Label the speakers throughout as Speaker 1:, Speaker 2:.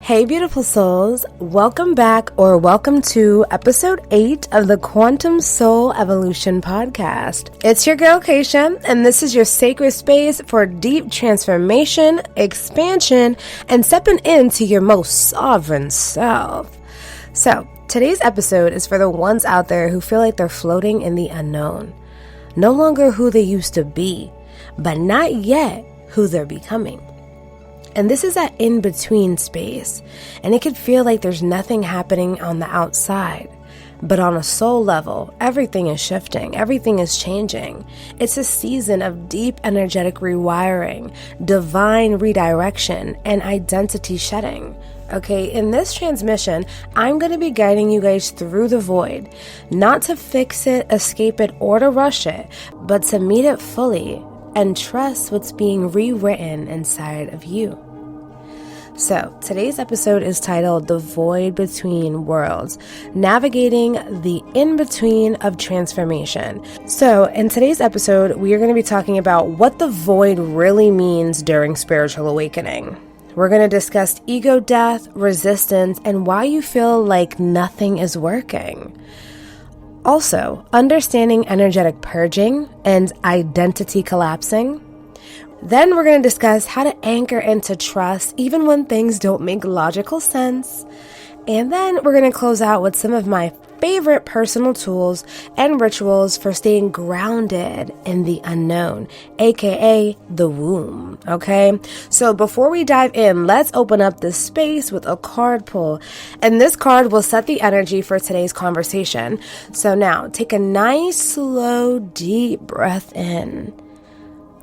Speaker 1: Hey beautiful souls, welcome back or welcome to episode 8 of the Quantum Soul Evolution podcast. It's your girl Kaysha, and this is your sacred space for deep transformation, expansion, and stepping into your most sovereign self. So, today's episode is for the ones out there who feel like they're floating in the unknown. No longer who they used to be, but not yet who they're becoming. And this is that in-between space, and it could feel like there's nothing happening on the outside. But on a soul level, everything is shifting, everything is changing. It's a season of deep energetic rewiring, divine redirection, and identity shedding. Okay, in this transmission, I'm going to be guiding you guys through the void, not to fix it, escape it, or to rush it, but to meet it fully and trust what's being rewritten inside of you. So, today's episode is titled The Void Between Worlds, Navigating the In-Between of Transformation. So, in today's episode, we are going to be talking about what the void really means during spiritual awakening. We're going to discuss ego death, resistance, and why you feel like nothing is working. Also, understanding energetic purging and identity collapsing. Then we're going to discuss how to anchor into trust even when things don't make logical sense. And then we're going to close out with some of my favorite personal tools and rituals for staying grounded in the unknown, aka the womb, okay? So before we dive in, let's open up this space with a card pull. And this card will set the energy for today's conversation. So now, take a nice, slow, deep breath in,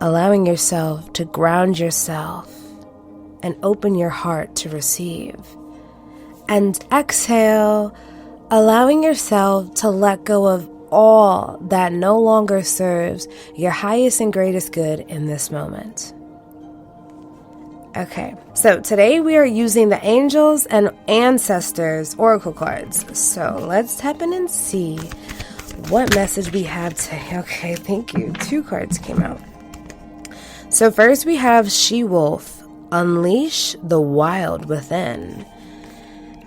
Speaker 1: allowing yourself to ground yourself and open your heart to receive. And exhale, allowing yourself to let go of all that no longer serves your highest and greatest good in this moment. Okay, so today we are using the Angels and Ancestors Oracle cards. So let's tap in and see what message we have today. Okay, thank you. 2 cards came out. So first we have She-Wolf, Unleash the Wild Within.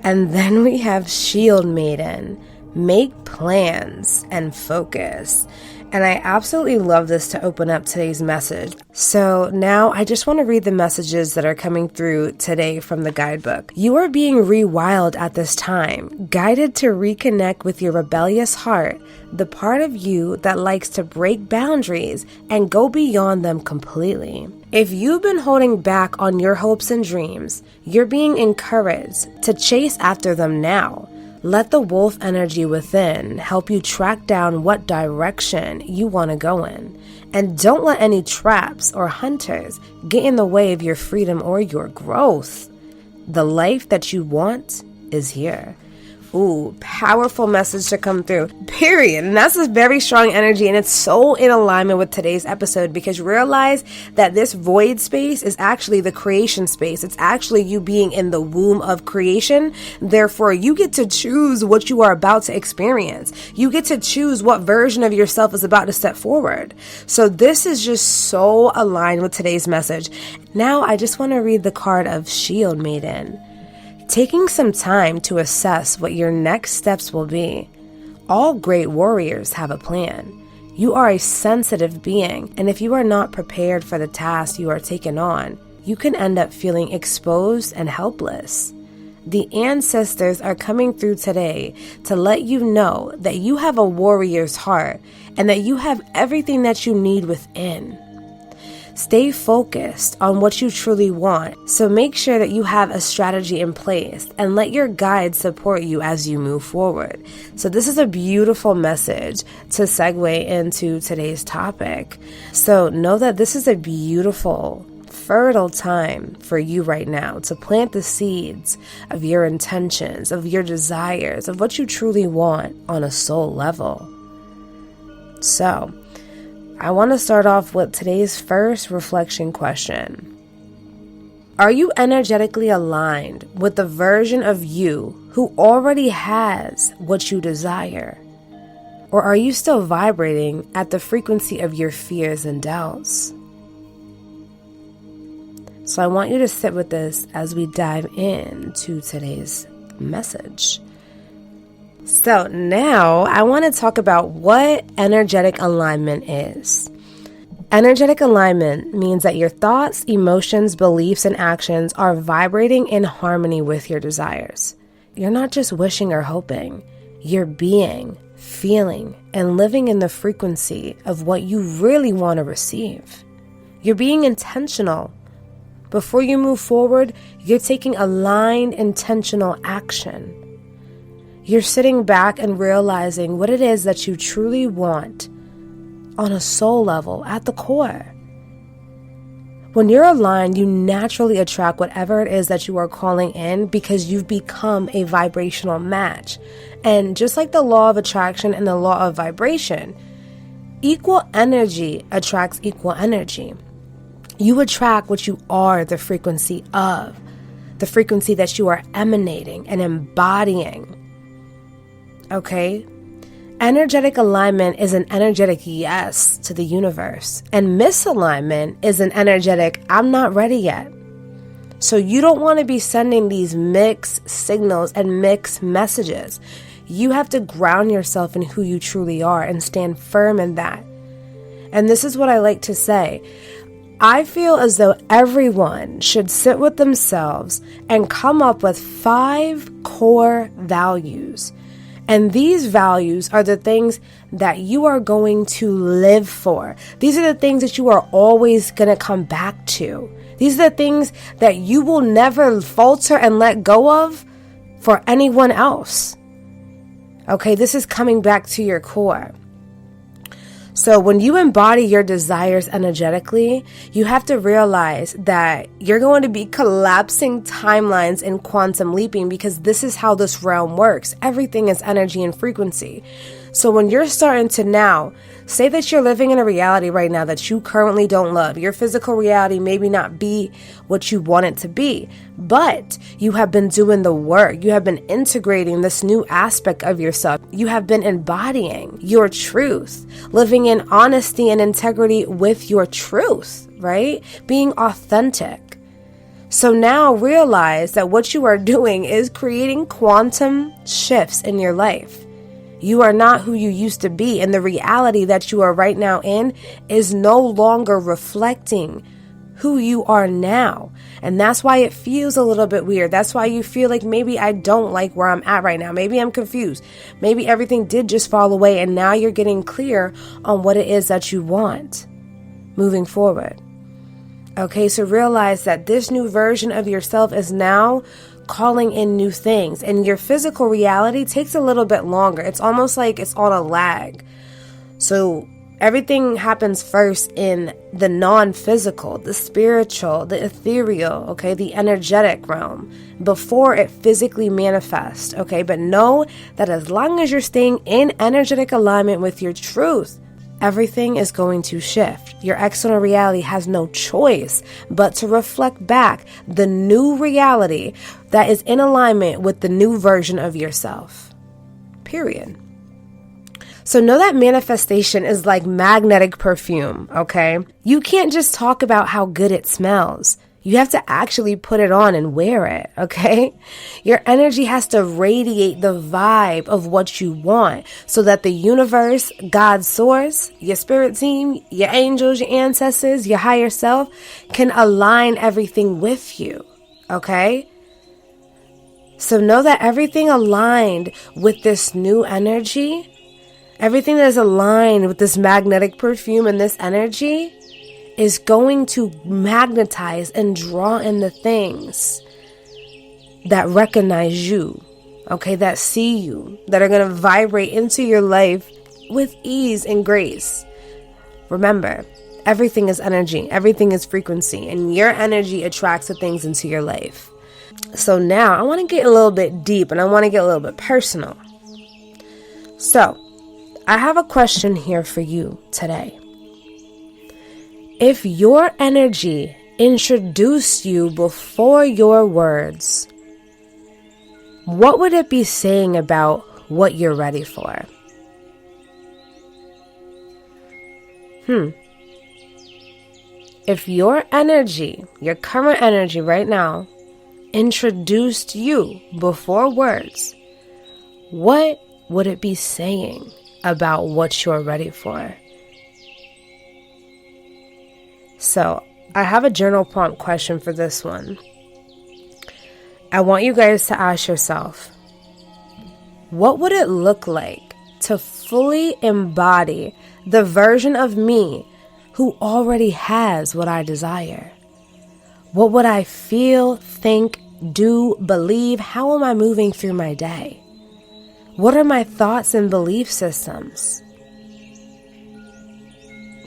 Speaker 1: And then we have Shield Maiden, Make Plans and Focus. And I absolutely love this to open up today's message. So now I just want to read the messages that are coming through today from the guidebook. You are being rewilded at this time, guided to reconnect with your rebellious heart, the part of you that likes to break boundaries and go beyond them completely. If you've been holding back on your hopes and dreams, you're being encouraged to chase after them now. Let the wolf energy within help you track down what direction you want to go in. And don't let any traps or hunters get in the way of your freedom or your growth. The life that you want is here. Ooh, powerful message to come through, period. And that's a very strong energy, and it's so in alignment with today's episode, because realize that this void space is actually the creation space. It's actually you being in the womb of creation. Therefore, you get to choose what you are about to experience. You get to choose what version of yourself is about to step forward. So this is just so aligned with today's message. Now, I just want to read the card of Shield Maiden. Taking some time to assess what your next steps will be. All great warriors have a plan. You are a sensitive being, and if you are not prepared for the task you are taking on, you can end up feeling exposed and helpless. The ancestors are coming through today to let you know that you have a warrior's heart and that you have everything that you need within. Stay focused on what you truly want, so make sure that you have a strategy in place and let your guide support you as you move forward. So this is a beautiful message to segue into today's topic. So know that this is a beautiful, fertile time for you right now to plant the seeds of your intentions, of your desires, of what you truly want on a soul level. So I want to start off with today's first reflection question. Are you energetically aligned with the version of you who already has what you desire? Or are you still vibrating at the frequency of your fears and doubts? So I want you to sit with this as we dive into today's message. So now I want to talk about what energetic alignment is. Energetic alignment means that your thoughts, emotions, beliefs, and actions are vibrating in harmony with your desires. You're not just wishing or hoping. You're being, feeling, and living in the frequency of what you really want to receive. You're being intentional. Before you move forward, you're taking aligned, intentional action. You're sitting back and realizing what it is that you truly want on a soul level, at the core. When you're aligned, you naturally attract whatever it is that you are calling in because you've become a vibrational match. And just like the law of attraction and the law of vibration, equal energy attracts equal energy. You attract what you are the frequency of, the frequency that you are emanating and embodying. Okay? Energetic alignment is an energetic yes to the universe, and misalignment is an energetic I'm not ready yet. So you don't want to be sending these mixed signals and mixed messages. You have to ground yourself in who you truly are and stand firm in that. And this is what I like to say. I feel as though everyone should sit with themselves and come up with 5 core values. And these values are the things that you are going to live for. These are the things that you are always going to come back to. These are the things that you will never falter and let go of for anyone else. Okay, this is coming back to your core. So when you embody your desires energetically, you have to realize that you're going to be collapsing timelines and quantum leaping because this is how this realm works. Everything is energy and frequency. So when you're starting to now, say that you're living in a reality right now that you currently don't love. Your physical reality maybe not be what you want it to be, but you have been doing the work. You have been integrating this new aspect of yourself. You have been embodying your truth, living in honesty and integrity with your truth, right? Being authentic. So now realize that what you are doing is creating quantum shifts in your life. You are not who you used to be, and the reality that you are right now in is no longer reflecting who you are now. And that's why it feels a little bit weird. That's why you feel like maybe I don't like where I'm at right now. Maybe I'm confused. Maybe everything did just fall away, and now you're getting clear on what it is that you want moving forward. Okay, so realize that this new version of yourself is now calling in new things, and your physical reality takes a little bit longer. It's almost like it's on a lag. So everything happens first in the non-physical, the spiritual, the ethereal, okay, the energetic realm before it physically manifests, okay? But know that as long as you're staying in energetic alignment with your truth, everything is going to shift. Your external reality has no choice but to reflect back the new reality that is in alignment with the new version of yourself. Period. So know that manifestation is like magnetic perfume, okay? You can't just talk about how good it smells. You have to actually put it on and wear it, okay? Your energy has to radiate the vibe of what you want so that the universe, God's source, your spirit team, your angels, your ancestors, your higher self can align everything with you, okay? So know that everything aligned with this new energy, everything that is aligned with this magnetic perfume and this energy is going to magnetize and draw in the things that recognize you, okay, that see you, that are going to vibrate into your life with ease and grace. Remember, everything is energy, everything is frequency, and your energy attracts the things into your life. So now I want to get a little bit deep and I want to get a little bit personal. So I have a question here for you today. If your energy introduced you before your words, what would it be saying about what you're ready for? If your energy, your current energy right now, introduced you before words, what would it be saying about what you're ready for? So, I have a journal prompt question for this one. I want you guys to ask yourself, what would it look like to fully embody the version of me who already has what I desire? What would I feel, think, do, believe? How am I moving through my day? What are my thoughts and belief systems?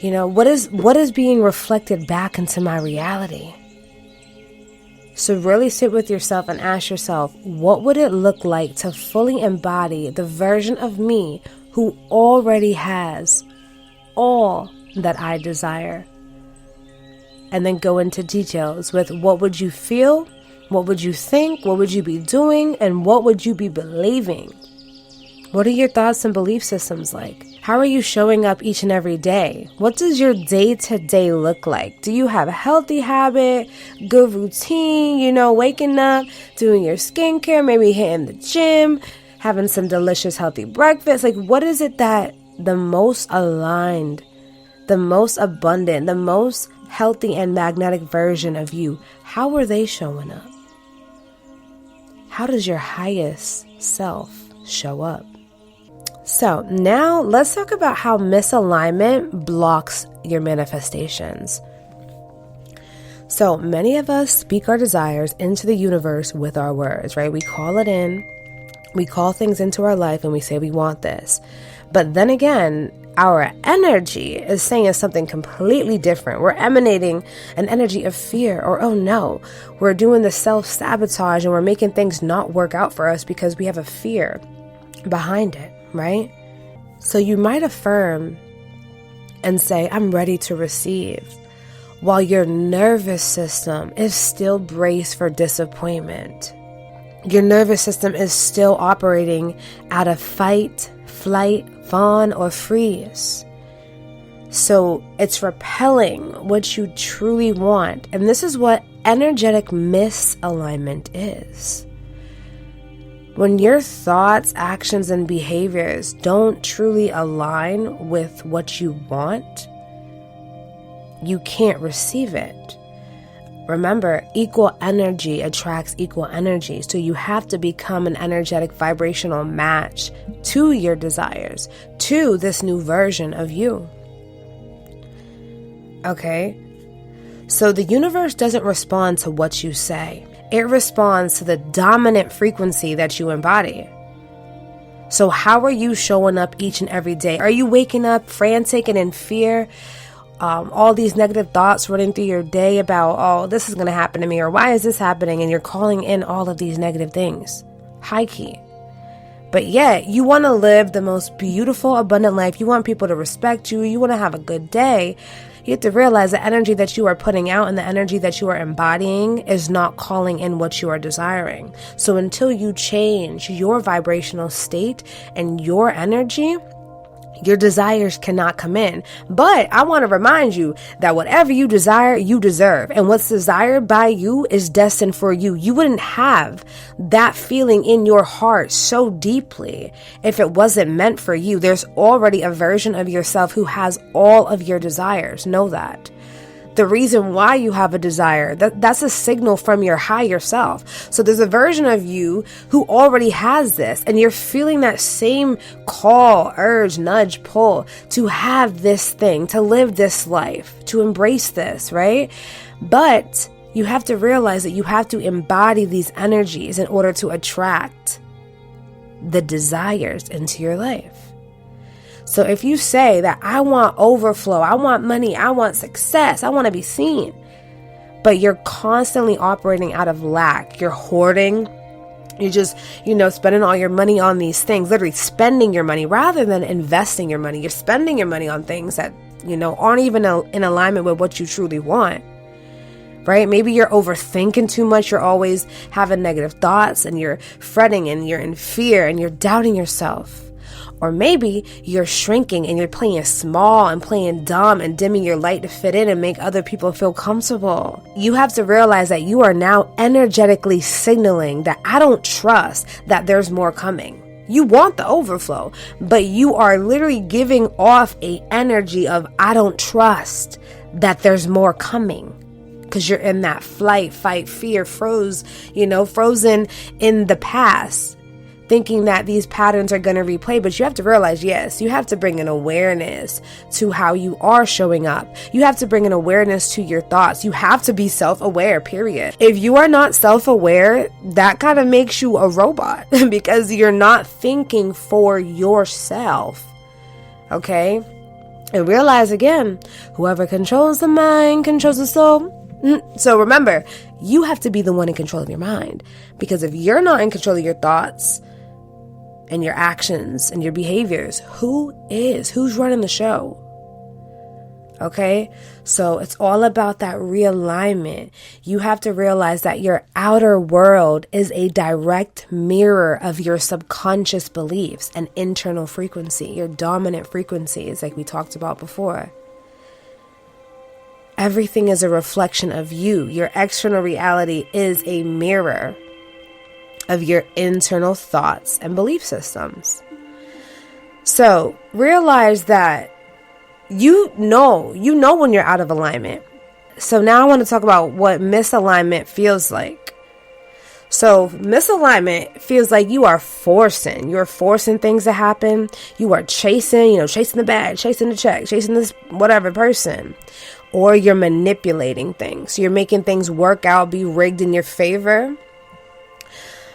Speaker 1: You know, what is being reflected back into my reality? So really sit with yourself and ask yourself, what would it look like to fully embody the version of me who already has all that I desire? And then go into details with what would you feel, what would you think, what would you be doing, and what would you be believing? What are your thoughts and belief systems like? How are you showing up each and every day? What does your day-to-day look like? Do you have a healthy habit, good routine, waking up, doing your skincare, maybe hitting the gym, having some delicious healthy breakfast? Like, what is it that the most aligned, the most abundant, the most healthy and magnetic version of you, how are they showing up? How does your highest self show up? So now let's talk about how misalignment blocks your manifestations. So many of us speak our desires into the universe with our words, right? We call it in, we call things into our life and we say we want this. But then again, our energy is saying something completely different. We're emanating an energy of fear or, oh no, we're doing the self-sabotage and we're making things not work out for us because we have a fear behind it, right? So you might affirm and say, I'm ready to receive, while your nervous system is still braced for disappointment. Your nervous system is still operating out of fight, flight, fawn, or freeze. So it's repelling what you truly want. And this is what energetic misalignment is. When your thoughts, actions, and behaviors don't truly align with what you want, you can't receive it. Remember, equal energy attracts equal energy. So you have to become an energetic vibrational match to your desires, to this new version of you. Okay? So the universe doesn't respond to what you say. It responds to the dominant frequency that you embody. So how are you showing up each and every day? Are you waking up frantic and in fear? All these negative thoughts running through your day about, oh, this is going to happen to me, or why is this happening? And you're calling in all of these negative things. High key. But yet, you want to live the most beautiful, abundant life. You want people to respect you. You want to have a good day. You have to realize the energy that you are putting out and the energy that you are embodying is not calling in what you are desiring. So until you change your vibrational state and your energy, your desires cannot come in. But I want to remind you that whatever you desire, you deserve. And what's desired by you is destined for you. You wouldn't have that feeling in your heart so deeply if it wasn't meant for you. There's already a version of yourself who has all of your desires. Know that. The reason why you have a desire, that's a signal from your higher self. So there's a version of you who already has this, and you're feeling that same call, urge, nudge, pull to have this thing, to live this life, to embrace this, right? But you have to realize that you have to embody these energies in order to attract the desires into your life. So if you say that I want overflow, I want money, I want success, I want to be seen, but you're constantly operating out of lack, you're hoarding, you're just, spending all your money on these things, literally spending your money rather than investing your money. You're spending your money on things that, aren't even in alignment with what you truly want, right? Maybe you're overthinking too much. You're always having negative thoughts and you're fretting and you're in fear and you're doubting yourself. Or maybe you're shrinking and you're playing small and playing dumb and dimming your light to fit in and make other people feel comfortable. You have to realize that you are now energetically signaling that I don't trust that there's more coming. You want the overflow, but you are literally giving off a energy of I don't trust that there's more coming. Because you're in that flight, fight, fear, frozen in the past, thinking that these patterns are going to replay. But you have to realize, yes, you have to bring an awareness to how you are showing up. You have to bring an awareness to your thoughts. You have to be self-aware, period. If you are not self-aware, that kind of makes you a robot because you're not thinking for yourself. Okay? And realize again, whoever controls the mind controls the soul. So remember, you have to be the one in control of your mind, because if you're not in control of your thoughts and your actions and your behaviors, who is? Who's running the show? Okay, so it's all about that realignment. You have to realize that your outer world is a direct mirror of your subconscious beliefs and internal frequency, your dominant frequencies, like we talked about before. Everything is a reflection of you. Your external reality is a mirror of your internal thoughts and belief systems. So realize that you know when you're out of alignment. So now I want to talk about what misalignment feels like. So misalignment feels like you're forcing things to happen. You are chasing the bag, chasing the check, chasing this whatever person. Or you're manipulating things. You're making things work out, be rigged in your favor.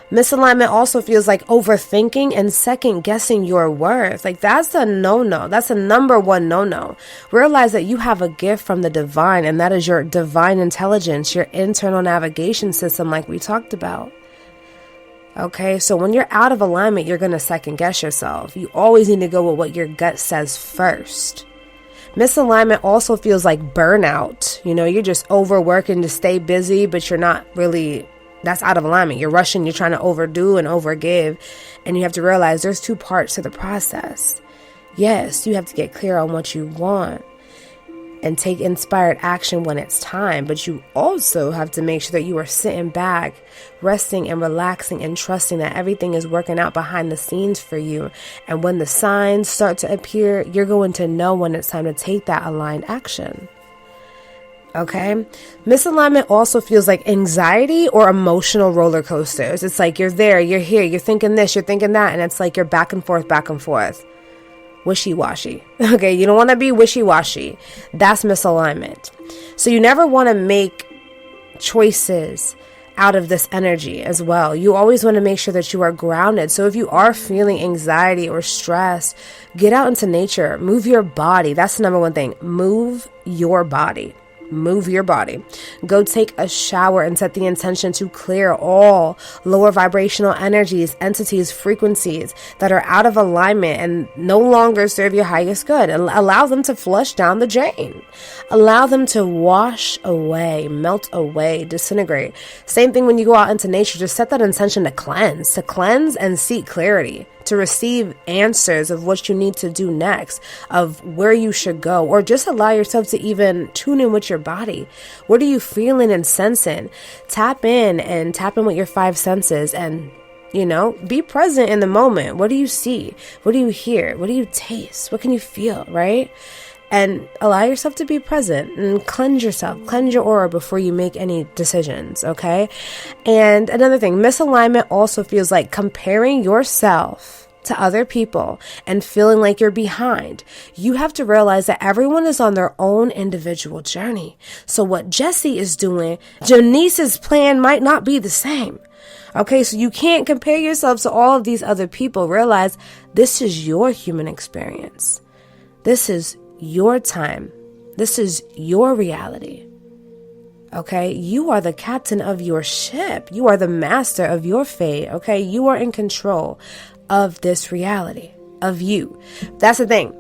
Speaker 1: Misalignment also feels like overthinking and second guessing your worth. Like that's a no-no. That's a number one no-no. Realize that you have a gift from the divine, and that is your divine intelligence, your internal navigation system like we talked about. Okay, so when you're out of alignment, you're going to second guess yourself. You always need to go with what your gut says first. Misalignment also feels like burnout. You're just overworking to stay busy, but you're not really, that's out of alignment. You're rushing, you're trying to overdo and overgive. And you have to realize there's two parts to the process. Yes, you have to get clear on what you want and take inspired action when it's time. But you also have to make sure that you are sitting back, resting and relaxing and trusting that everything is working out behind the scenes for you. And when the signs start to appear, you're going to know when it's time to take that aligned action. Okay? Misalignment also feels like anxiety or emotional roller coasters. It's like you're there, you're here, you're thinking this, you're thinking that, and it's like you're back and forth. Wishy-washy. Okay, you don't want to be wishy-washy. That's misalignment. So you never want to make choices out of this energy as well. You always want to make sure that you are grounded. So if you are feeling anxiety or stress, get out into nature. Move your body. That's the number one thing. Move your body. Move your body. Go take a shower and set the intention to clear all lower vibrational energies, entities, frequencies that are out of alignment and no longer serve your highest good. Allow them to flush down the drain. Allow them to wash away, melt away, disintegrate. Same thing when you go out into nature. Just set that intention to cleanse and seek clarity, to receive answers of what you need to do next, of where you should go, or just allow yourself to even tune in with your body. What are you feeling and sensing? Tap in with your five senses and, be present in the moment. What do you see? What do you hear? What do you taste? What can you feel, right? And allow yourself to be present and cleanse yourself, cleanse your aura before you make any decisions, okay? And another thing, misalignment also feels like comparing yourself to other people and feeling like you're behind. You have to realize that everyone is on their own individual journey. So what Jesse is doing, Janice's plan might not be the same. Okay, so you can't compare yourself to all of these other people. Realize this is your human experience. This is your time. This is your reality. Okay, you are the captain of your ship. You are the master of your fate. Okay, you are in control of this reality, of you. That's the thing.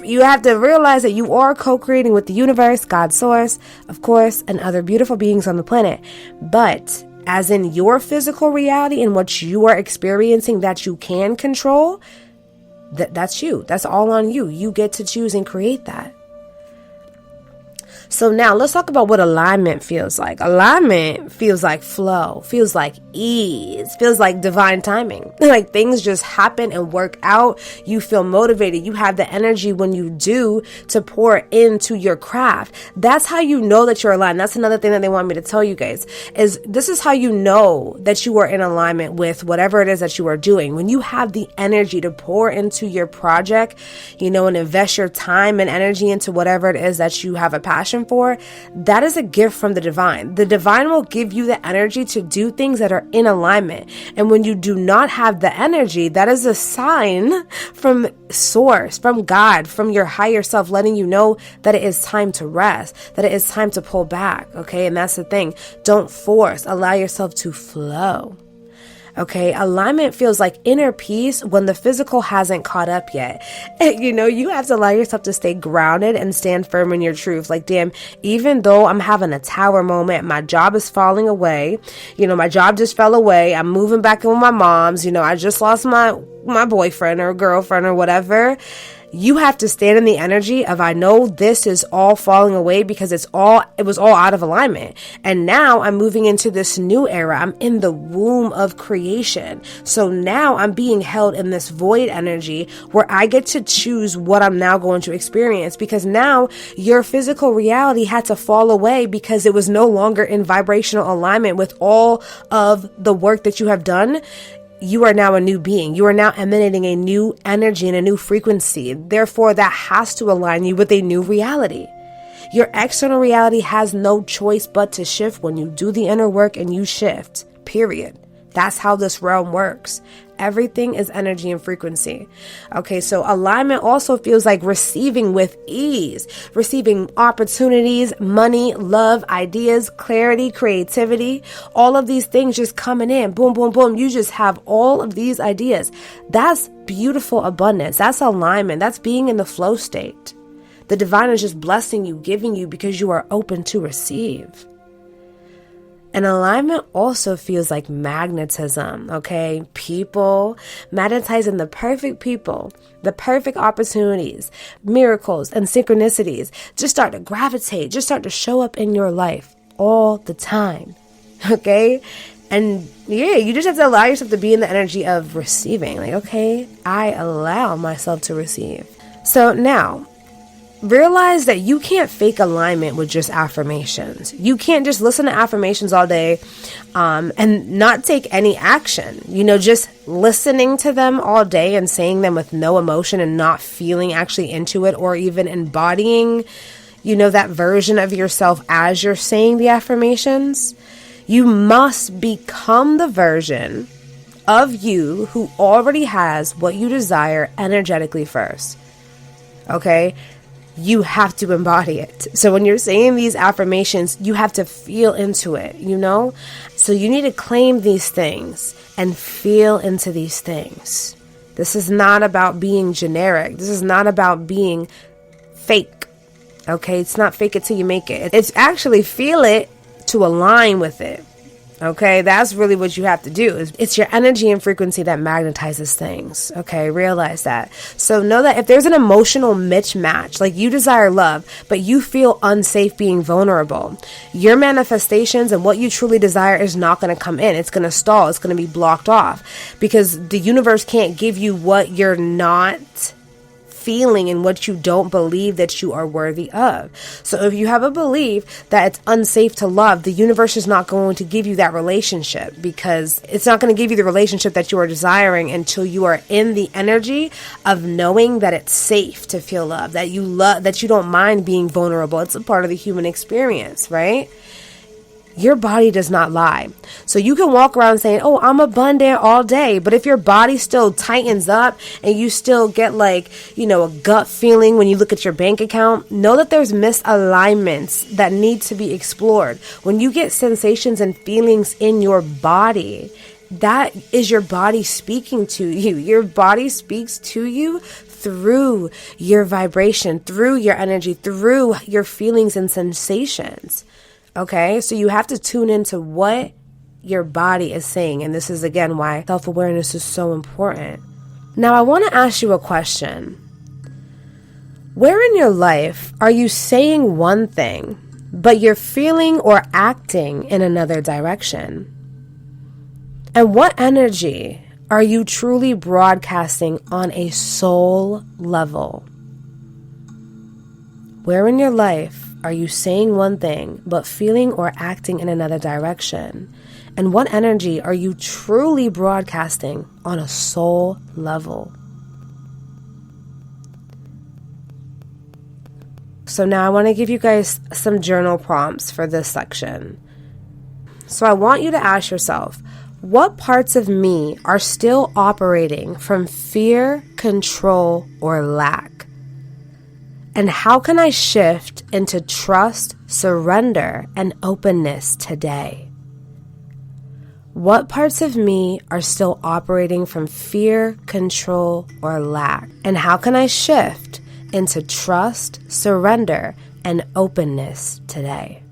Speaker 1: You have to realize that you are co-creating with the universe, God source, of course, and other beautiful beings on the planet. But as in your physical reality and what you are experiencing that you can control, That's you. That's all on you. You get to choose and create that. So now let's talk about what alignment feels like. Alignment feels like flow, feels like ease, feels like divine timing. Like things just happen and work out. You feel motivated. You have the energy when you do to pour into your craft. That's how you know that you're aligned. That's another thing that they want me to tell you guys, is this is how you know that you are in alignment with whatever it is that you are doing. When you have the energy to pour into your project, and invest your time and energy into whatever it is that you have a passion for, that is a gift from the divine. The divine will give you the energy to do things that are in alignment. And when you do not have the energy, that is a sign from source, from God, from your higher self, letting you know that it is time to rest, that it is time to pull back. Okay. And that's the thing. Don't force, allow yourself to flow. Okay, alignment feels like inner peace when the physical hasn't caught up yet. You have to allow yourself to stay grounded and stand firm in your truth. Like, damn, even though I'm having a tower moment, my job is falling away. My job just fell away. I'm moving back in with my mom's. I just lost my boyfriend or girlfriend or whatever. You have to stand in the energy of, I know this is all falling away because it was all out of alignment. And now I'm moving into this new era. I'm in the womb of creation. So now I'm being held in this void energy where I get to choose what I'm now going to experience, because now your physical reality had to fall away because it was no longer in vibrational alignment with all of the work that you have done. You are now a new being. You are now emanating a new energy and a new frequency. Therefore, that has to align you with a new reality. Your external reality has no choice but to shift when you do the inner work and you shift, period. That's how this realm works. Everything is energy and frequency. Okay, so alignment also feels like receiving with ease, receiving opportunities, money, love, ideas, clarity, creativity, all of these things just coming in. Boom, boom, boom. You just have all of these ideas. That's beautiful abundance. That's alignment. That's being in the flow state. The divine is just blessing you, giving you because you are open to receive. And alignment also feels like magnetism, okay? People, magnetizing the perfect people, the perfect opportunities, miracles, and synchronicities just start to gravitate, just start to show up in your life all the time, okay? And yeah, you just have to allow yourself to be in the energy of receiving. Like, okay, I allow myself to receive. So now, realize that you can't fake alignment with just affirmations. You can't just listen to affirmations all day and not take any action. Just listening to them all day and saying them with no emotion and not feeling actually into it, or even embodying, that version of yourself as you're saying the affirmations. You must become the version of you who already has what you desire energetically first. Okay? You have to embody it. So when you're saying these affirmations, you have to feel into it, So you need to claim these things and feel into these things. This is not about being generic. This is not about being fake. Okay? It's not fake it till you make it. It's actually feel it to align with it. Okay, that's really what you have to do. It's your energy and frequency that magnetizes things. Okay, realize that. So know that if there's an emotional mismatch, like you desire love, but you feel unsafe being vulnerable, your manifestations and what you truly desire is not going to come in. It's going to stall. It's going to be blocked off because the universe can't give you what you're not feeling and what you don't believe that you are worthy of. So if you have a belief that it's unsafe to love, the universe is not going to give you that relationship, because it's not going to give you the relationship that you are desiring until you are in the energy of knowing that it's safe to feel love, that you don't mind being vulnerable. It's a part of the human experience, right? Your body does not lie. So you can walk around saying, oh, I'm abundant all day. But if your body still tightens up and you still get a gut feeling when you look at your bank account, know that there's misalignments that need to be explored. When you get sensations and feelings in your body, that is your body speaking to you. Your body speaks to you through your vibration, through your energy, through your feelings and sensations. Okay, so you have to tune into what your body is saying. And this is, again, why self-awareness is so important. Now, I want to ask you a question. Where in your life are you saying one thing, but you're feeling or acting in another direction? And what energy are you truly broadcasting on a soul level? Where in your life are you saying one thing, but feeling or acting in another direction? And what energy are you truly broadcasting on a soul level? So now I want to give you guys some journal prompts for this section. So I want you to ask yourself, what parts of me are still operating from fear, control, or lack? And how can I shift into trust, surrender, and openness today? What parts of me are still operating from fear, control, or lack? And how can I shift into trust, surrender, and openness today?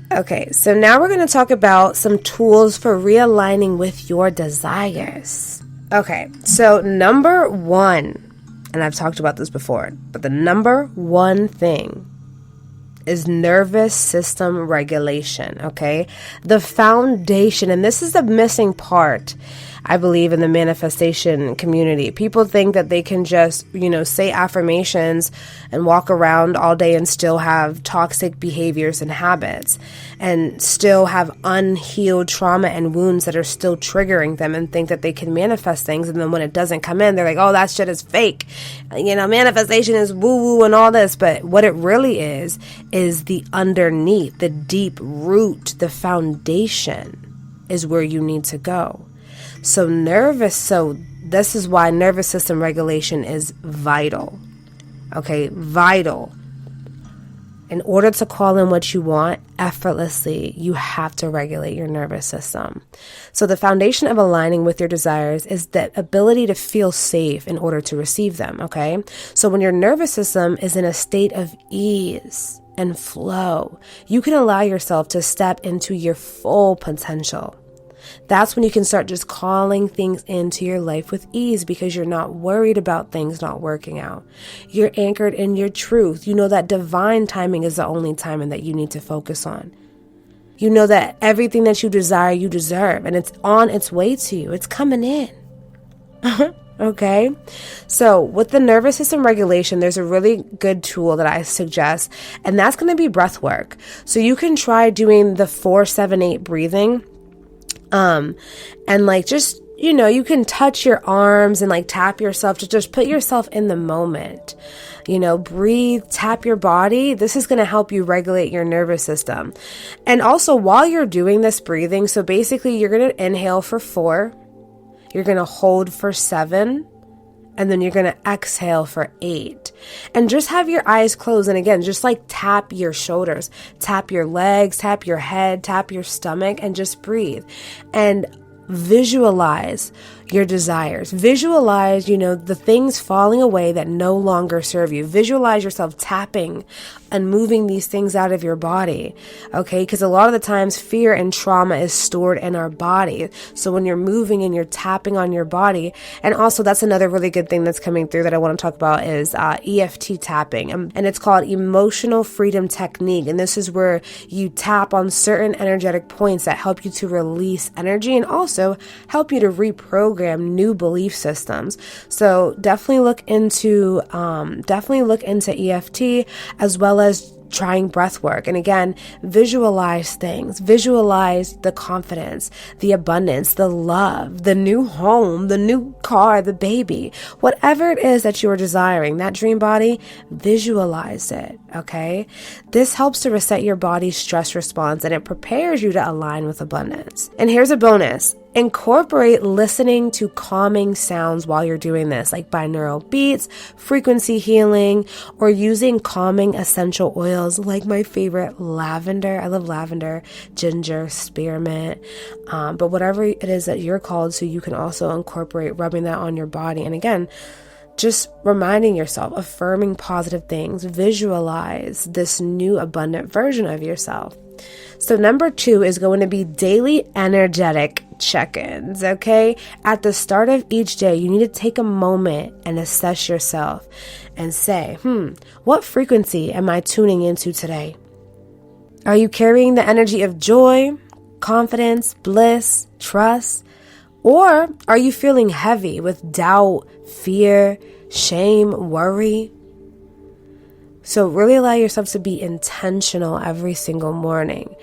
Speaker 1: Okay, so now we're going to talk about some tools for realigning with your desires. Okay, so number one, and I've talked about this before, but the number one thing is nervous system regulation, okay? The foundation, and this is the missing part, I believe, in the manifestation community. People think that they can just, say affirmations and walk around all day and still have toxic behaviors and habits and still have unhealed trauma and wounds that are still triggering them and think that they can manifest things. And then when it doesn't come in, they're like, oh, that shit is fake. Manifestation is woo-woo and all this. But what it really is the underneath, the deep root, the foundation is where you need to go. So this is why nervous system regulation is vital. Okay, vital. In order to call in what you want effortlessly, you have to regulate your nervous system. So the foundation of aligning with your desires is the ability to feel safe in order to receive them, okay? So when your nervous system is in a state of ease and flow, you can allow yourself to step into your full potential. That's when you can start just calling things into your life with ease because you're not worried about things not working out. You're anchored in your truth. You know that divine timing is the only timing that you need to focus on. You know that everything that you desire, you deserve, and it's on its way to you. It's coming in. Okay? So with the nervous system regulation, there's a really good tool that I suggest, and that's going to be breath work. So you can try doing the 4-7-8 breathing. And just, you can touch your arms and tap yourself to just put yourself in the moment, breathe, tap your body. This is going to help you regulate your nervous system. And also while you're doing this breathing, so basically you're going to inhale for 4, you're going to hold for 7, and then you're going to exhale for 8. And just have your eyes closed. And again, just tap your shoulders, tap your legs, tap your head, tap your stomach, and just breathe. And visualize your desires. Visualize, the things falling away that no longer serve you. Visualize yourself tapping and moving these things out of your body. Okay? Because a lot of the times fear and trauma is stored in our body. So when you're moving and you're tapping on your body, and also that's another really good thing that's coming through that I want to talk about is EFT tapping. And it's called emotional freedom technique. And this is where you tap on certain energetic points that help you to release energy and also help you to reprogram new belief systems. So definitely look into EFT as well as trying breath work. And again, visualize things. Visualize the confidence, the abundance, the love, the new home, the new car, the baby, whatever it is that you are desiring, that dream body, visualize it. Okay. This helps to reset your body's stress response and it prepares you to align with abundance. And here's a bonus. Incorporate listening to calming sounds while you're doing this, like binaural beats, frequency healing, or using calming essential oils like my favorite lavender. I love lavender, ginger, spearmint, but whatever it is that you're called, so you can also incorporate rubbing that on your body. And again, just reminding yourself, affirming positive things, visualize this new abundant version of yourself. So number 2 is going to be daily energetic check-ins, okay? At the start of each day, you need to take a moment and assess yourself and say, what frequency am I tuning into today? Are you carrying the energy of joy, confidence, bliss, trust? Or are you feeling heavy with doubt, fear, shame, worry? So really allow yourself to be intentional every single morning,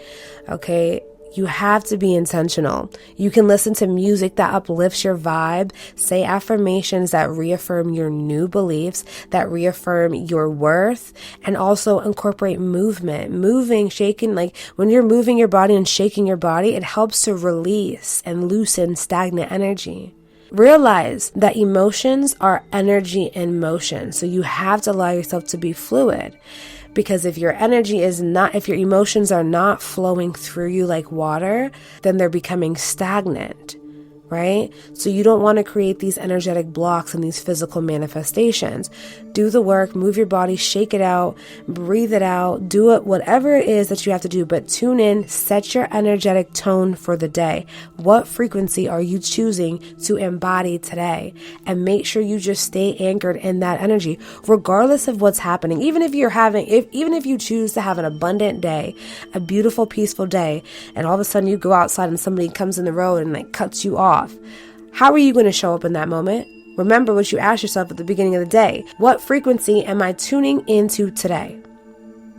Speaker 1: okay? You have to be intentional. You can listen to music that uplifts your vibe, say affirmations that reaffirm your new beliefs, that reaffirm your worth, and also incorporate movement. Moving, shaking, like when you're moving your body and shaking your body, it helps to release and loosen stagnant energy. Realize that emotions are energy in motion. So you have to allow yourself to be fluid. Because if your emotions are not flowing through you like water, then they're becoming stagnant, right? So you don't want to create these energetic blocks and these physical manifestations. Do the work, move your body, shake it out, breathe it out, do it, whatever it is that you have to do, but tune in, set your energetic tone for the day. What frequency are you choosing to embody today? And make sure you just stay anchored in that energy, regardless of what's happening. Even if you choose to have an abundant day, a beautiful, peaceful day, and all of a sudden you go outside and somebody comes in the road and like cuts you off, how are you going to show up in that moment? Remember what you asked yourself at the beginning of the day. What frequency am I tuning into today?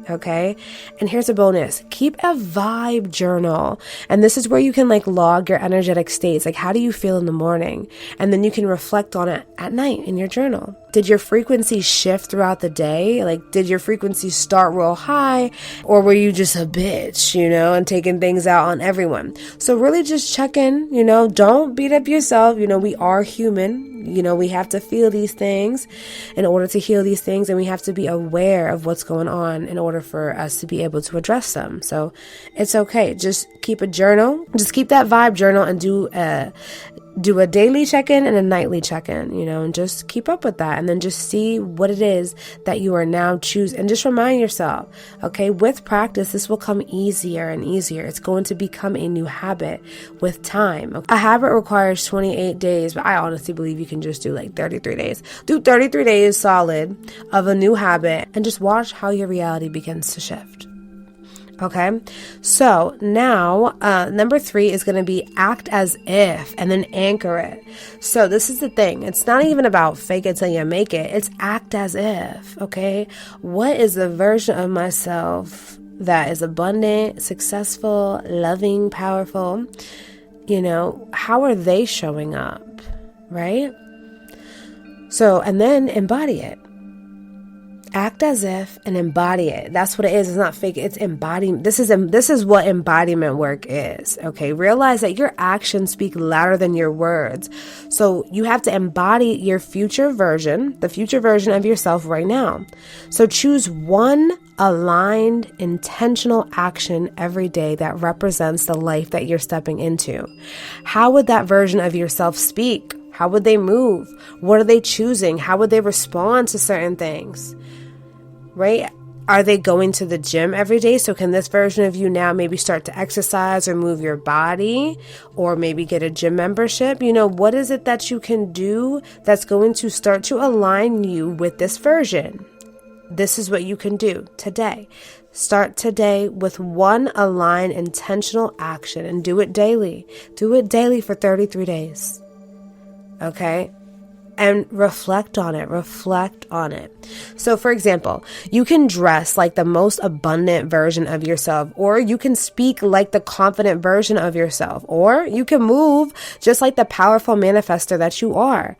Speaker 1: Okay. And here's a bonus. Keep a vibe journal. And this is where you can like log your energetic states. Like, how do you feel in the morning? And then you can reflect on it at night in your journal. Did your frequency shift throughout the day? Like, did your frequency start real high? Or were you just a bitch, and taking things out on everyone? So really just check in, don't beat up yourself. We are human. We have to feel these things in order to heal these things. And we have to be aware of what's going on in order for us to be able to address them. So it's okay. Just keep a journal. Just keep that vibe journal and do a daily check-in and a nightly check-in, and just keep up with that. And then just see what it is that you are now choosing. And just remind yourself, okay, with practice, this will come easier and easier. It's going to become a new habit with time. A habit requires 28 days, but I honestly believe you can just do like 33 days. Do 33 days solid of a new habit and just watch how your reality begins to shift. Okay, so now number 3 is going to be act as if and then anchor it. So this is the thing. It's not even about fake it till you make it. It's act as if. Okay, what is the version of myself that is abundant, successful, loving, powerful? How are they showing up? Right? So, and then embody it. Act as if and embody it. That's what it is. It's not fake. It's embodying. This is what embodiment work is. Okay. Realize that your actions speak louder than your words. So you have to embody your future version, the future version of yourself right now. So choose one aligned, intentional action every day that represents the life that you're stepping into. How would that version of yourself speak? How would they move? What are they choosing? How would they respond to certain things? Right? Are they going to the gym every day? So can this version of you now maybe start to exercise or move your body or maybe get a gym membership? What is it that you can do that's going to start to align you with this version? This is what you can do today. Start today with one aligned, intentional action and do it daily. Do it daily for 33 days. Okay? And reflect on it. So for example, you can dress like the most abundant version of yourself, or you can speak like the confident version of yourself, or you can move just like the powerful manifester that you are,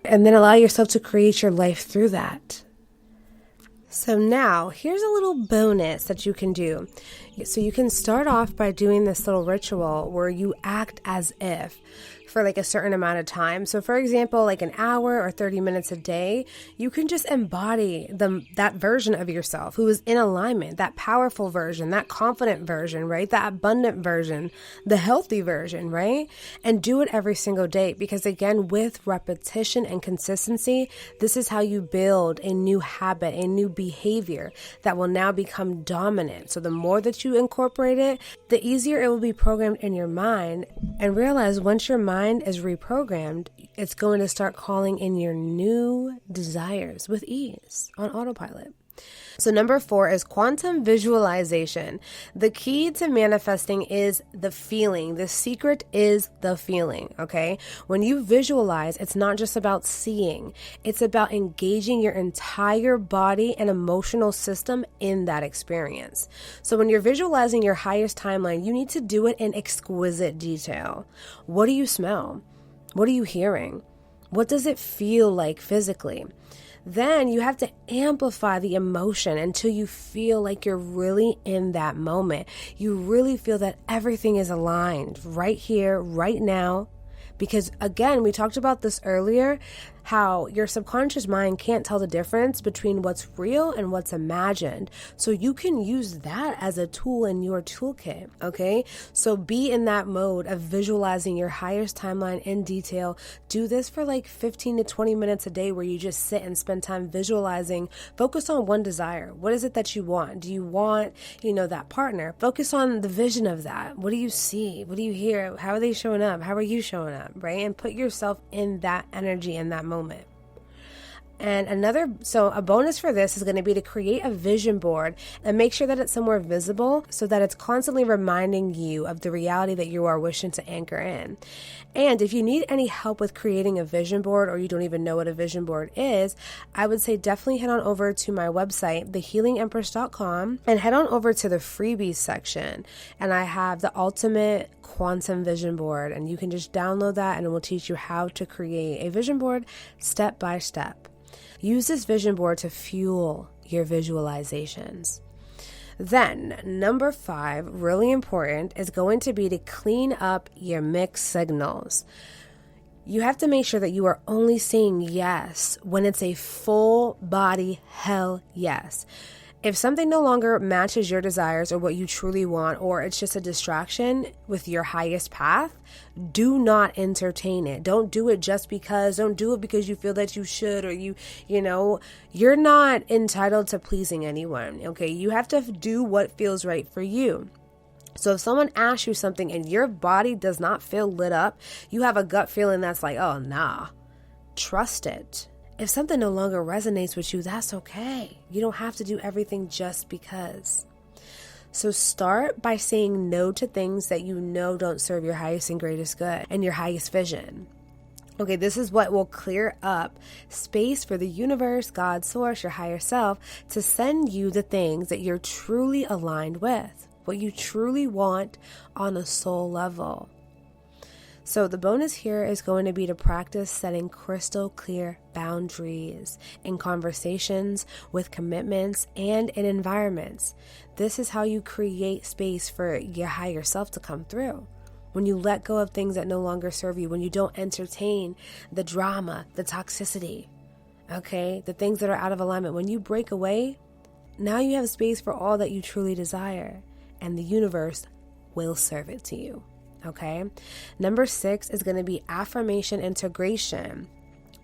Speaker 1: and then allow yourself to create your life through that. So now here's a little bonus that you can do. So you can start off by doing this little ritual where you act as if. for like a certain amount of time. So for example, like an hour or 30 minutes a day, you can just embody that version of yourself who is in alignment, that powerful version, that confident version, right? That abundant version, the healthy version, right? And do it every single day, because again, with repetition and consistency, this is how you build a new habit, a new behavior that will now become dominant. So the more that you incorporate it, the easier it will be programmed in your mind. And realize once your mind is reprogrammed, it's going to start calling in your new desires with ease on autopilot. So number 4 is quantum visualization. The key to manifesting is the feeling. The secret is the feeling, okay? When you visualize, it's not just about seeing. It's about engaging your entire body and emotional system in that experience. So when you're visualizing your highest timeline, you need to do it in exquisite detail. What do you smell? What are you hearing? What does it feel like physically? Then you have to amplify the emotion until you feel like you're really in that moment. You really feel that everything is aligned right here, right now. Because again, we talked about this earlier, how your subconscious mind can't tell the difference between what's real and what's imagined. So you can use that as a tool in your toolkit, okay? So be in that mode of visualizing your highest timeline in detail. Do this for like 15 to 20 minutes a day where you just sit and spend time visualizing. Focus on one desire. What is it that you want? Do you want, that partner? Focus on the vision of that. What do you see? What do you hear? How are they showing up? How are you showing up, right? And put yourself in that energy in that moment. And a bonus for this is going to be to create a vision board and make sure that it's somewhere visible so that it's constantly reminding you of the reality that you are wishing to anchor in. And if you need any help with creating a vision board, or you don't even know what a vision board is, I would say definitely head on over to my website, 𝐊𝐚𝐿empress.com, and head on over to the freebies section. And I have the ultimate quantum vision board, and you can just download that and it will teach you how to create a vision board step by step. Use this vision board to fuel your visualizations. Then, number 5, really important, is going to be to clean up your mixed signals. You have to make sure that you are only saying yes when it's a full body hell yes. If something no longer matches your desires or what you truly want, or it's just a distraction with your highest path, do not entertain it. Don't do it just because. Don't do it because you feel that you should, or you're not entitled to pleasing anyone. Okay, you have to do what feels right for you. So if someone asks you something and your body does not feel lit up, you have a gut feeling that's like, oh, nah, trust it. If something no longer resonates with you, that's okay. You don't have to do everything just because. So start by saying no to things that you know don't serve your highest and greatest good and your highest vision. Okay, this is what will clear up space for the universe, God, source, your higher self, to send you the things that you're truly aligned with, what you truly want on a soul level. So the bonus here is going to be to practice setting crystal clear boundaries in conversations, with commitments, and in environments. This is how you create space for your higher self to come through. When you let go of things that no longer serve you, when you don't entertain the drama, the toxicity, okay, the things that are out of alignment, when you break away, now you have space for all that you truly desire, and the universe will serve it to you. Okay. Number 6 is going to be affirmation integration.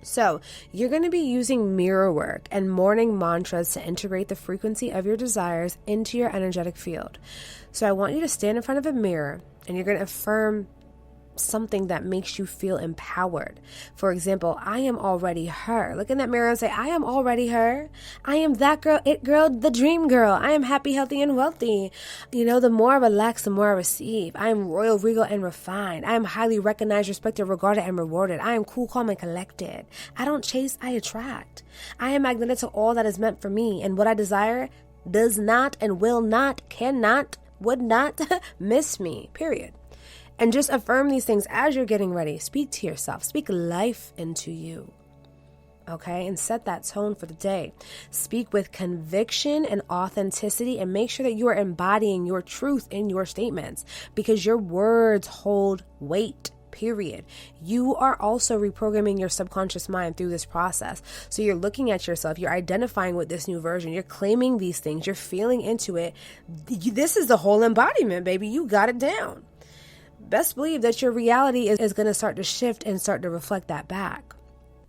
Speaker 1: So you're going to be using mirror work and morning mantras to integrate the frequency of your desires into your energetic field. So I want you to stand in front of a mirror and you're going to affirm something that makes you feel empowered. For example, I am already her. Look in that mirror and say, I am already her. I am that girl, it girl, the dream girl. I am happy, healthy, and wealthy. The more I relax, the more I receive. I am royal, regal, and refined. I am highly recognized, respected, regarded, and rewarded. I am cool, calm, and collected. I don't chase, I attract. I am magnetic to all that is meant for me, and what I desire does not and will not, cannot, would not miss me, period. And just affirm these things as you're getting ready. Speak to yourself. Speak life into you. Okay? And set that tone for the day. Speak with conviction and authenticity, and make sure that you are embodying your truth in your statements, because your words hold weight. period. You are also reprogramming your subconscious mind through this process. So you're looking at yourself, you're identifying with this new version, you're claiming these things, you're feeling into it. This is the whole embodiment, baby. You got it down. Best believe that your reality is going to start to shift and start to reflect that back.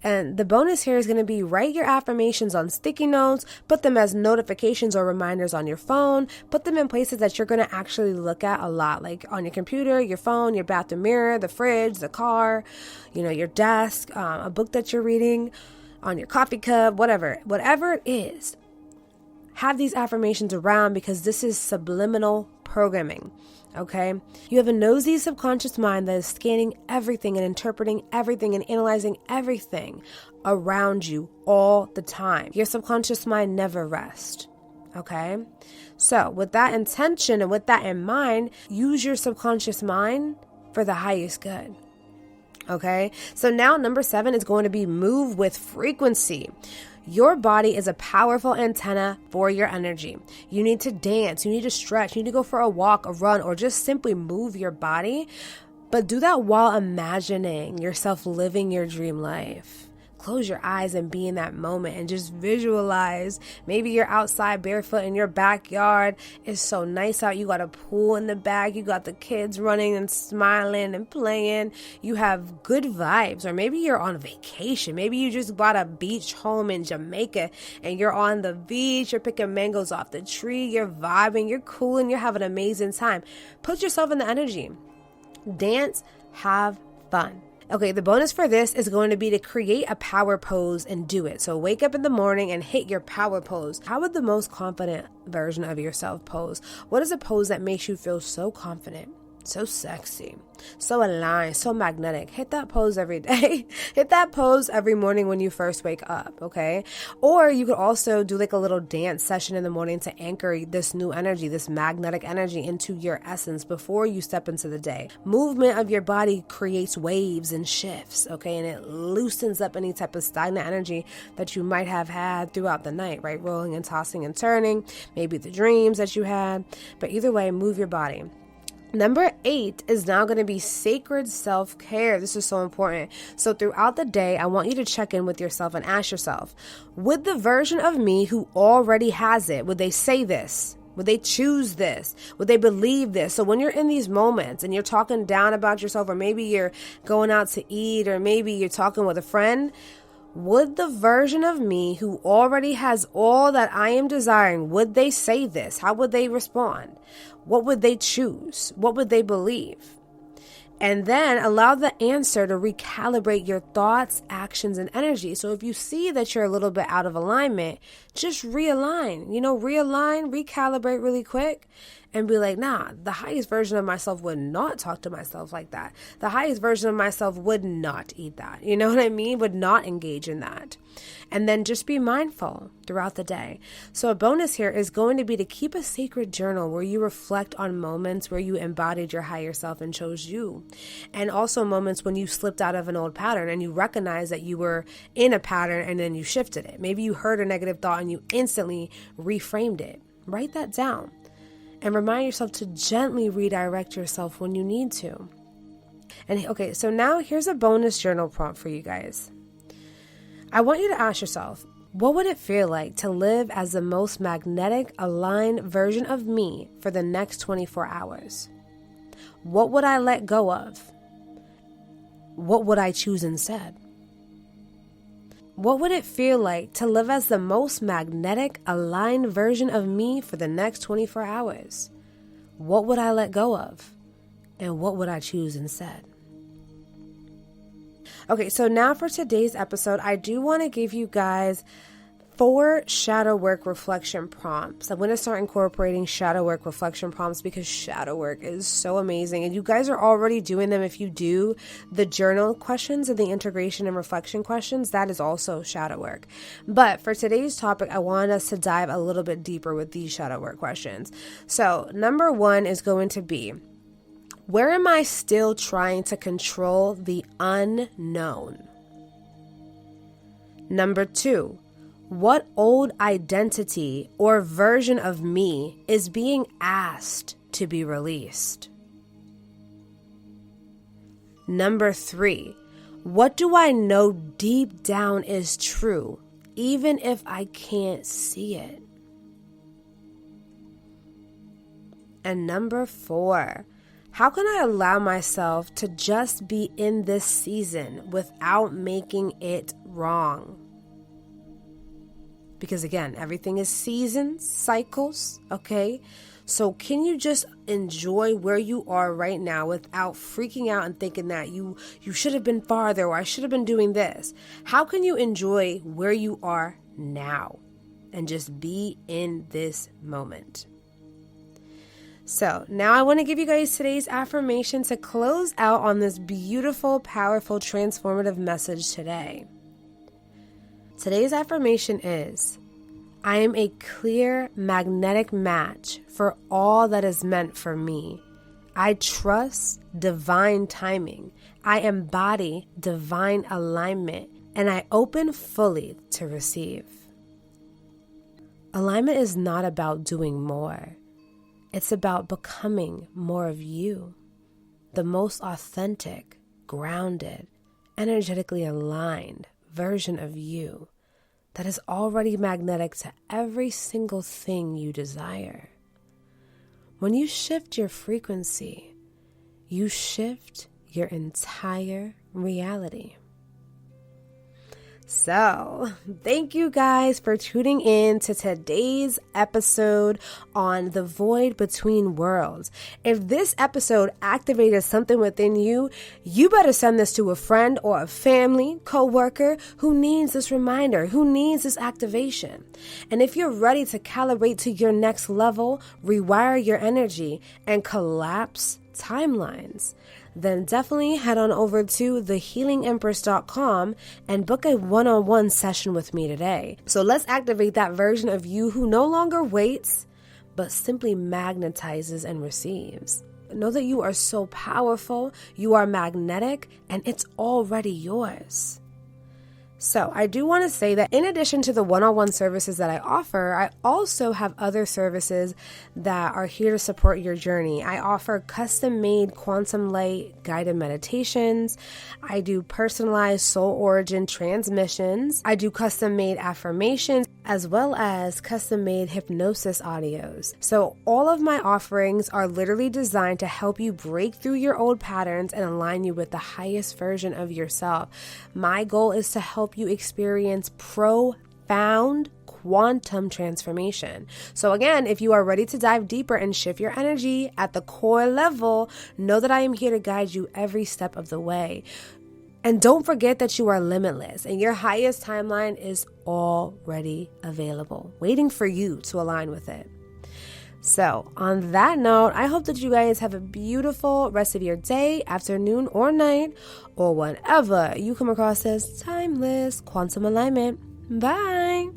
Speaker 1: And the bonus here is going to be write your affirmations on sticky notes, put them as notifications or reminders on your phone, put them in places that you're going to actually look at a lot, like on your computer, your phone, your bathroom mirror, the fridge, the car, your desk, a book that you're reading, on your coffee cup, whatever it is. Have these affirmations around because this is subliminal programming. Okay, you have a nosy subconscious mind that is scanning everything and interpreting everything and analyzing everything around you all the time. Your subconscious mind never rests. Okay, so with that intention and with that in mind, use your subconscious mind for the highest good. Okay, so now number 7 is going to be move with frequency. Your body is a powerful antenna for your energy. You need to dance, you need to stretch, you need to go for a walk, a run, or just simply move your body. But do that while imagining yourself living your dream life. Close your eyes and be in that moment and just visualize. Maybe you're outside barefoot in your backyard. It's so nice out. You got a pool in the back. You got the kids running and smiling and playing. You have good vibes. Or maybe you're on vacation. Maybe you just bought a beach home in Jamaica and you're on the beach. You're picking mangoes off the tree. You're vibing. You're cool and you're having an amazing time. Put yourself in the energy. Dance. Have fun. Okay, the bonus for this is going to be to create a power pose and do it. So wake up in the morning and hit your power pose. How would the most confident version of yourself pose? What is a pose that makes you feel so confident, so sexy, so aligned, so magnetic? Hit that pose every day. Hit that pose every morning when you first wake up, okay? Or you could also do like a little dance session in the morning to anchor this new energy, this magnetic energy into your essence before you step into the day. Movement of your body creates waves and shifts, okay? And it loosens up any type of stagnant energy that you might have had throughout the night, right? Rolling and tossing and turning, maybe the dreams that you had. But either way, move your body. Number 8 is now going to be sacred self-care. This is so important. So throughout the day, I want you to check in with yourself and ask yourself, would the version of me who already has it, would they say this? Would they choose this? Would they believe this? So when you're in these moments and you're talking down about yourself, or maybe you're going out to eat, or maybe you're talking with a friend, would the version of me who already has all that I am desiring, would they say this? How would they respond? What would they choose? What would they believe? And then allow the answer to recalibrate your thoughts, actions, and energy. So if you see that you're a little bit out of alignment, just realign, recalibrate really quick and be like, nah, the highest version of myself would not talk to myself like that. The highest version of myself would not eat that. You know what I mean? Would not engage in that. And then just be mindful throughout the day. So a bonus here is going to be to keep a sacred journal where you reflect on moments where you embodied your higher self and chose you. And also moments when you slipped out of an old pattern and you recognize that you were in a pattern and then you shifted it. Maybe you heard a negative thought and you instantly reframed it. Write that down. And remind yourself to gently redirect yourself when you need to. And okay, so now here's a bonus journal prompt for you guys. I want you to ask yourself, what would it feel like to live as the most magnetic, aligned version of me for the next 24 hours? What would I let go of? What would I choose instead? What would it feel like to live as the most magnetic, aligned version of me for the next 24 hours? What would I let go of? And what would I choose instead? Okay, so now for today's episode, I do want to give you guys 4 shadow work reflection prompts. I'm going to start incorporating shadow work reflection prompts because shadow work is so amazing. And you guys are already doing them. If you do the journal questions and the integration and reflection questions, that is also shadow work. But for today's topic, I want us to dive a little bit deeper with these shadow work questions. So number 1 is going to be, where am I still trying to control the unknown? Number 2, what old identity or version of me is being asked to be released? Number 3, what do I know deep down is true, even if I can't see it? And number 4, how can I allow myself to just be in this season without making it wrong? Because again, everything is seasons, cycles, okay? So can you just enjoy where you are right now without freaking out and thinking that you should have been farther, or I should have been doing this? How can you enjoy where you are now and just be in this moment? So now I want to give you guys today's affirmation to close out on this beautiful, powerful, transformative message today. Today's affirmation is, I am a clear magnetic match for all that is meant for me. I trust divine timing. I embody divine alignment, and I open fully to receive. Alignment is not about doing more. It's about becoming more of you, the most authentic, grounded, energetically aligned version of you that is already magnetic to every single thing you desire. When you shift your frequency, you shift your entire reality. So, thank you guys for tuning in to today's episode on the void between worlds. If this episode activated something within you, you better send this to a friend or a family, coworker who needs this reminder, who needs this activation. And if you're ready to calibrate to your next level, rewire your energy, and collapse timelines, then definitely head on over to 𝐊𝐚𝐿𝐴𝐷 and book a one-on-one session with me today. So let's activate that version of you who no longer waits, but simply magnetizes and receives. Know that you are so powerful, you are magnetic, and it's already yours. So I do want to say that in addition to the one-on-one services that I offer, I also have other services that are here to support your journey. I offer custom-made quantum light guided meditations. I do personalized soul origin transmissions. I do custom-made affirmations, as well as custom-made hypnosis audios. So all of my offerings are literally designed to help you break through your old patterns and align you with the highest version of yourself. My goal is to help you experience profound quantum transformation. So again, if you are ready to dive deeper and shift your energy at the core level, know that I am here to guide you every step of the way. And don't forget that you are limitless and your highest timeline is already available, waiting for you to align with it. So on that note, I hope that you guys have a beautiful rest of your day, afternoon, or night, or whenever you come across this timeless quantum alignment. Bye.